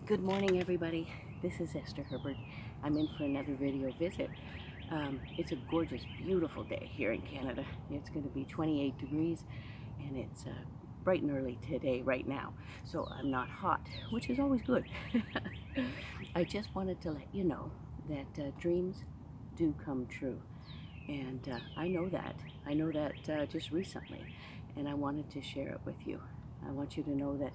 Good morning, everybody. This is Esther Herbert. I'm in for another video visit. It's a gorgeous, beautiful day here in Canada. It's going to be 28 degrees and it's bright and early today, right now. So I'm not hot, which is always good. I just wanted to let you know that dreams do come true. And I know that. Just recently. And I wanted to share it with you. I want you to know that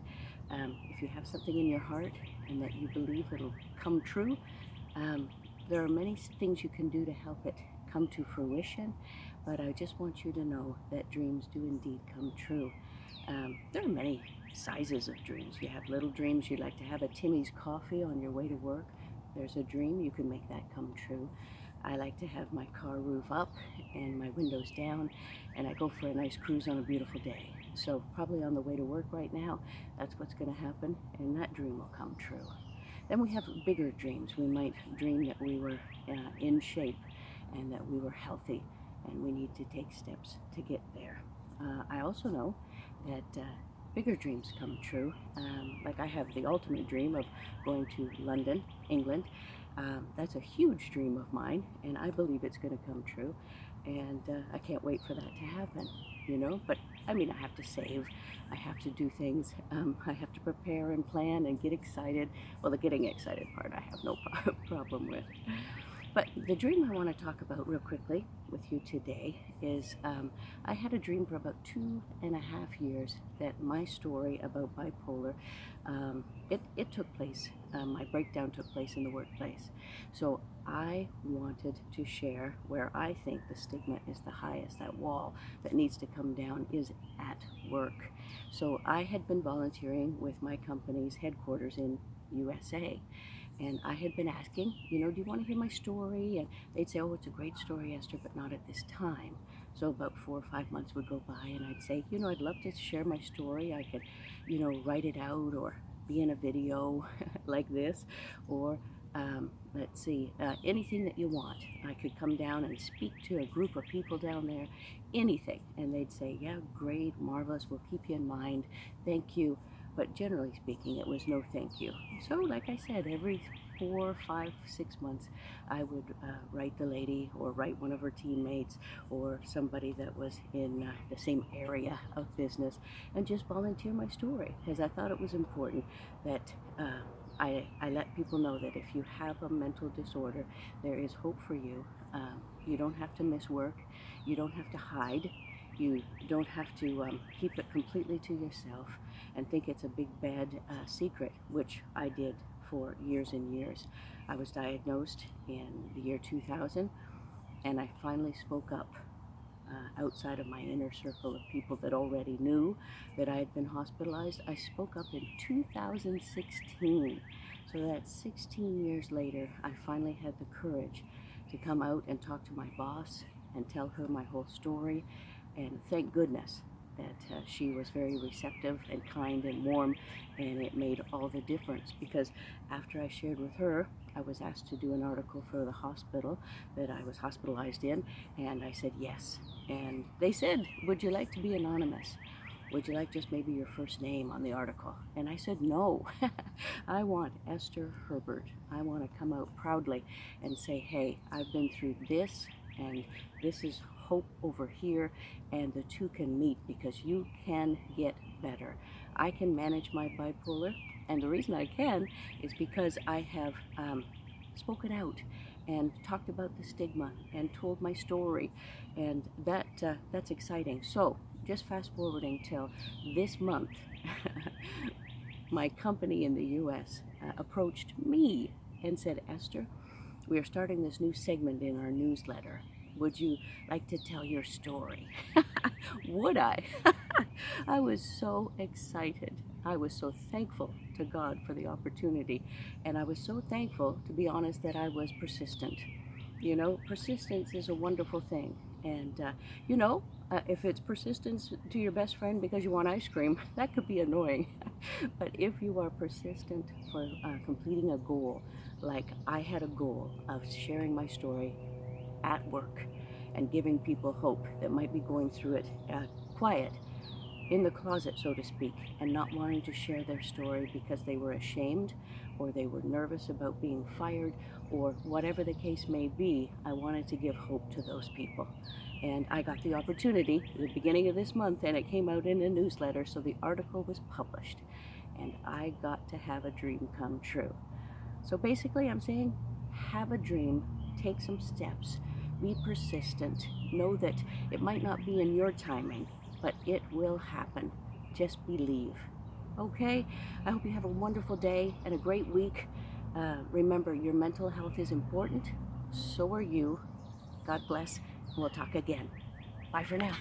if you have something in your heart and that you believe it'll come true, there are many things you can do to help it come to fruition, but I just want you to know that dreams do indeed come true. There are many sizes of dreams. You have little dreams. You'd like to have a Timmy's coffee on your way to work. There's a dream. You can make that come true. I like to have my car roof up and my windows down, and I go for a nice cruise on a beautiful day. So probably on the way to work right now, that's what's going to happen, and that dream will come true. Then we have bigger dreams. We might dream that we were in shape and that we were healthy, and we need to take steps to get there. I also know that bigger dreams come true. Like I have the ultimate dream of going to London, England. That's a huge dream of mine, and I believe it's going to come true. And I can't wait for that to happen, you know. But I mean, I have to save, I have to do things, I have to prepare and plan and get excited. Well, the getting excited part I have no problem with. But the dream I want to talk about real quickly with you today is I had a dream for about 2.5 years that my story about bipolar, it took place, my breakdown took place in the workplace. So I wanted to share where I think the stigma is the highest, that wall that needs to come down is at work. So I had been volunteering with my company's headquarters in USA. And I had been asking, you know, do you want to hear my story? And they'd say, oh, it's a great story, Esther, but not at this time. So about 4 or 5 months would go by, and I'd say, you know, I'd love to share my story. I could, you know, write it out or be in a video like this, or let's see, anything that you want. I could come down and speak to a group of people down there, anything. And they'd say, yeah, great, marvelous, we'll keep you in mind. Thank you. But generally speaking, it was no thank you. So like I said, every 4, 5, 6 months, I would write the lady or write one of her teammates or somebody that was in the same area of business and just volunteer my story, because I thought it was important that I let people know that if you have a mental disorder, there is hope for you. You don't have to miss work. You don't have to hide. You don't have to keep it completely to yourself and think it's a big bad secret, which I did for years and years. I was diagnosed in the year 2000, and I finally spoke up outside of my inner circle of people that already knew that I had been hospitalized. I spoke up in 2016. So that's 16 years later, I finally had the courage to come out and talk to my boss and tell her my whole story. And thank goodness that she was very receptive and kind and warm, and it made all the difference, because after I shared with her, I was asked to do an article for the hospital that I was hospitalized in, and I said yes. And they said, would you like to be anonymous? Would you like just maybe your first name on the article? And I said, no. I want Esther Herbert. I want to come out proudly and say, hey, I've been through this, and this is hope over here, and the two can meet, because you can get better. I can manage my bipolar, and the reason I can is because I have spoken out and talked about the stigma and told my story, and that's exciting. So just fast forwarding till this month, my company in the US approached me and said, Esther, we are starting this new segment in our newsletter. Would you like to tell your story? Would I? I was so excited. I was so thankful to God for the opportunity. And I was so thankful, to be honest, that I was persistent. You know, persistence is a wonderful thing. And, you know, if it's persistence to your best friend because you want ice cream, that could be annoying. But if you are persistent for completing a goal, like I had a goal of sharing my story at work and giving people hope that might be going through it quiet, in the closet, so to speak, and not wanting to share their story because they were ashamed or they were nervous about being fired or whatever the case may be. I wanted to give hope to those people. And I got the opportunity at the beginning of this month, and it came out in a newsletter, so the article was published. And I got to have a dream come true. So basically I'm saying, have a dream, take some steps, be persistent, know that it might not be in your timing, but it will happen. Just believe. Okay? I hope you have a wonderful day and a great week. Remember, your mental health is important. So are you. God bless, and we'll talk again. Bye for now.